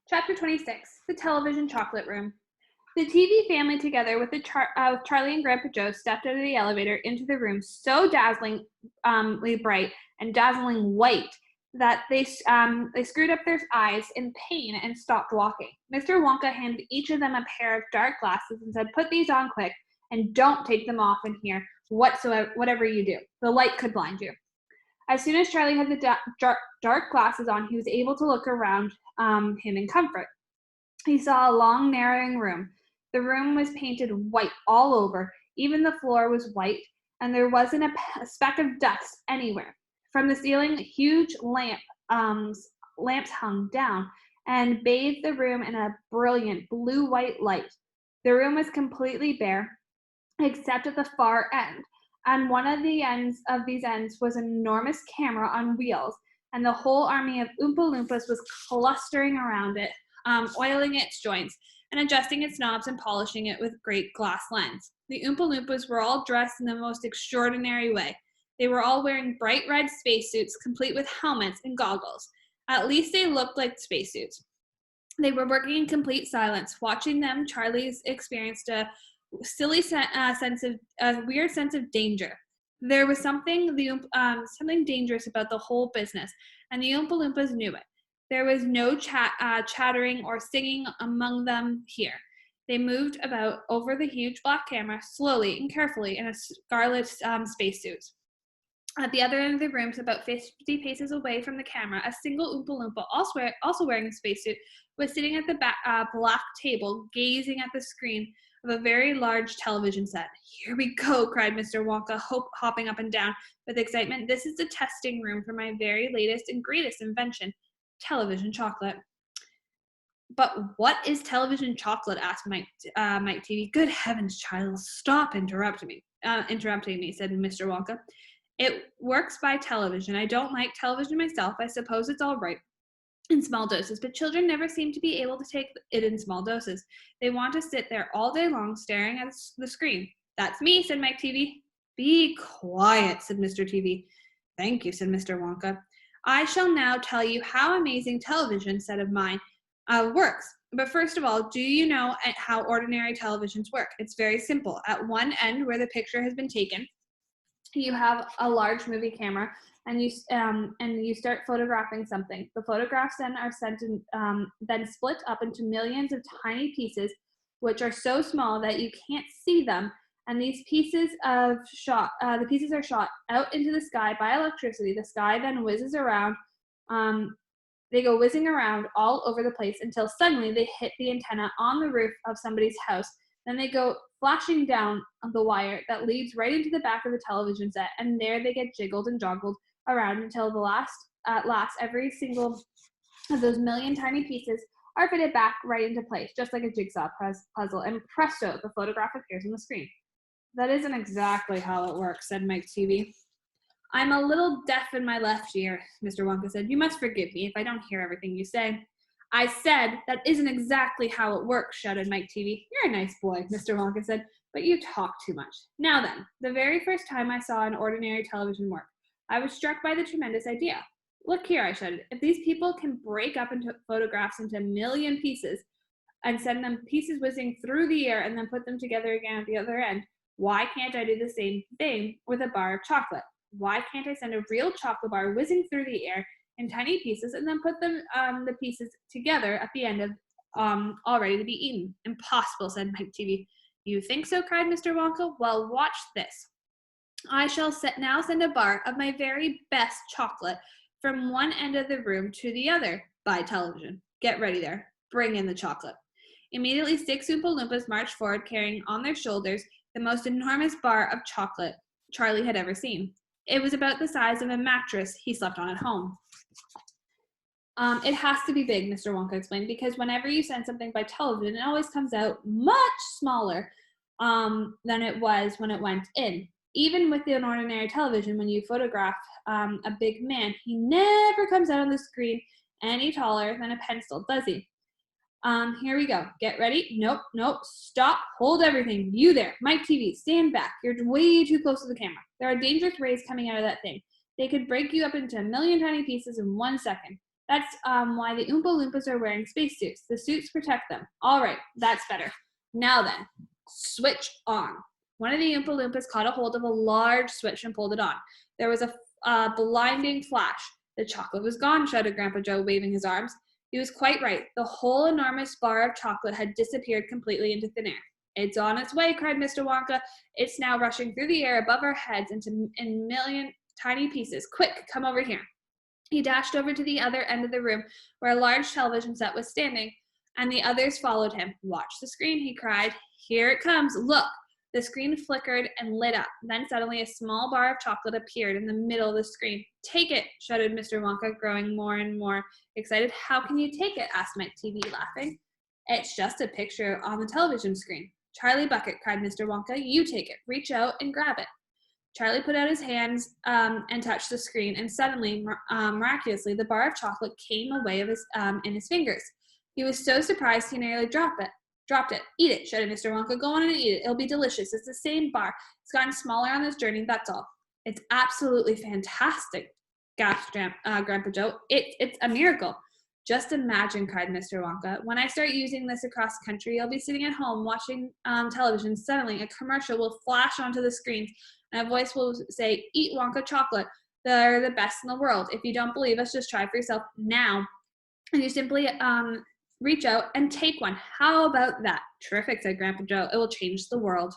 Chapter 26, The Television Chocolate Room. The TV family, together with Charlie and Grandpa Joe, stepped out of the elevator into the room so dazzlingly bright and dazzling white that they screwed up their eyes in pain and stopped walking. Mr. Wonka handed each of them a pair of dark glasses and said, "Put these on quick, and don't take them off in here whatever you do. The light could blind you." As soon as Charlie had the dark glasses on, he was able to look around him in comfort. He saw a long, narrowing room. The room was painted white all over. Even the floor was white, and there wasn't a speck of dust anywhere. From the ceiling, huge lamps hung down and bathed the room in a brilliant blue-white light. The room was completely bare, except at the far end. On one of these ends was an enormous camera on wheels, and the whole army of Oompa Loompas was clustering around it, oiling its joints and adjusting its knobs and polishing it with great glass lens. The Oompa Loompas were all dressed in the most extraordinary way. They were all wearing bright red spacesuits, complete with helmets and goggles. At least they looked like spacesuits. They were working in complete silence. Watching them, Charlie's experienced a weird sense of danger. There was something dangerous about the whole business, and the Oompa Loompas knew it. There was no chattering or singing among them here. They moved about over the huge black camera slowly and carefully in a scarlet spacesuit. At the other end of the room, about 50 paces away from the camera, a single Oompa Loompa, also wearing a spacesuit, was sitting at the black table, gazing at the screen of a very large television set. "Here we go," cried Mr. Wonka, hopping up and down with excitement. "This is the testing room for my very latest and greatest invention, television chocolate." "But what is television chocolate?" asked Mike TV. "Good heavens, child, stop interrupting me," said Mr. Wonka. "It works by television. I don't like television myself. I suppose it's all right in small doses, but children never seem to be able to take it in small doses. They want to sit there all day long staring at the screen." "That's me," said Mike TV. "Be quiet," said Mr. TV. "Thank you," said Mr. Wonka. "I shall now tell you how amazing television set of mine works. But first of all, do you know how ordinary televisions work? It's very simple. At one end where the picture has been taken, you have a large movie camera, and you start photographing something. The photographs then are then split up into millions of tiny pieces, which are so small that you can't see them. And the pieces are shot out into the sky by electricity. The sky then whizzes around. They go whizzing around all over the place until suddenly they hit the antenna on the roof of somebody's house. Then they go flashing down the wire that leads right into the back of the television set, and there they get jiggled and joggled around until at last, every single of those million tiny pieces are fitted back right into place, just like a jigsaw puzzle, and presto, the photograph appears on the screen. "That isn't exactly how it works," said Mike TV. "I'm a little deaf in my left ear," Mr. Wonka said. "You must forgive me if I don't hear everything you say." "I said that isn't exactly how it works," shouted Mike TV. "You're a nice boy," Mr. Wonka said, "but you talk too much. Now then, the very first time I saw an ordinary television work, I was struck by the tremendous idea. Look here," I shouted. "If these people can break up into photographs into a million pieces and send them pieces whizzing through the air and then put them together again at the other end, why can't I do the same thing with a bar of chocolate? Why can't I send a real chocolate bar whizzing through the air in tiny pieces and then put them the pieces together at the end of all ready to be eaten?" "Impossible," said Mike TV. "You think so?" cried Mr. Wonka. "Well, watch this. I shall now send a bar of my very best chocolate from one end of the room to the other by television. Get ready there. Bring in the chocolate." Immediately, 6 Oompa Loompas marched forward, carrying on their shoulders the most enormous bar of chocolate Charlie had ever seen. It was about the size of a mattress he slept on at home. "It has to be big," Mr. Wonka explained, "because whenever you send something by television, it always comes out much smaller than it was when it went in. Even with an ordinary television, when you photograph a big man, he never comes out on the screen any taller than a pencil, does he? Here we go. Get ready. Nope. Stop. Hold everything. You there. Mike TV, stand back. You're way too close to the camera. There are dangerous rays coming out of that thing. They could break you up into a million tiny pieces in 1 second. That's why the Oompa Loompas are wearing spacesuits. The suits protect them. All right, that's better. Now then, switch on. One of the Oompa Loompas caught a hold of a large switch and pulled it on. There was a blinding flash. The chocolate was gone, shouted Grandpa Joe, waving his arms. He was quite right. The whole enormous bar of chocolate had disappeared completely into thin air. It's on its way, cried Mr. Wonka. It's now rushing through the air above our heads in million tiny pieces. Quick, come over here. He dashed over to the other end of the room where a large television set was standing, and the others followed him. Watch the screen, he cried. Here it comes. Look. The screen flickered and lit up. Then suddenly a small bar of chocolate appeared in the middle of the screen. Take it, shouted Mr. Wonka, growing more and more excited. How can you take it? Asked Mike TV, laughing. It's just a picture on the television screen. Charlie Bucket, cried Mr. Wonka. You take it. Reach out and grab it. Charlie put out his hands and touched the screen, and suddenly, miraculously, the bar of chocolate came away in his fingers. He was so surprised he nearly dropped it. Eat it, shouted Mr. Wonka. Go on and eat it. It'll be delicious. It's the same bar. It's gotten smaller on this journey, that's all. It's absolutely fantastic, gasped Grandpa Joe. It's a miracle. Just imagine, cried Mr. Wonka. When I start using this across the country, I'll be sitting at home watching television. Suddenly, a commercial will flash onto the screens, and a voice will say, Eat Wonka chocolate. They're the best in the world. If you don't believe us, just try for yourself now. And you simply reach out and take one. How about that? Terrific, said Grandpa Joe. It will change the world.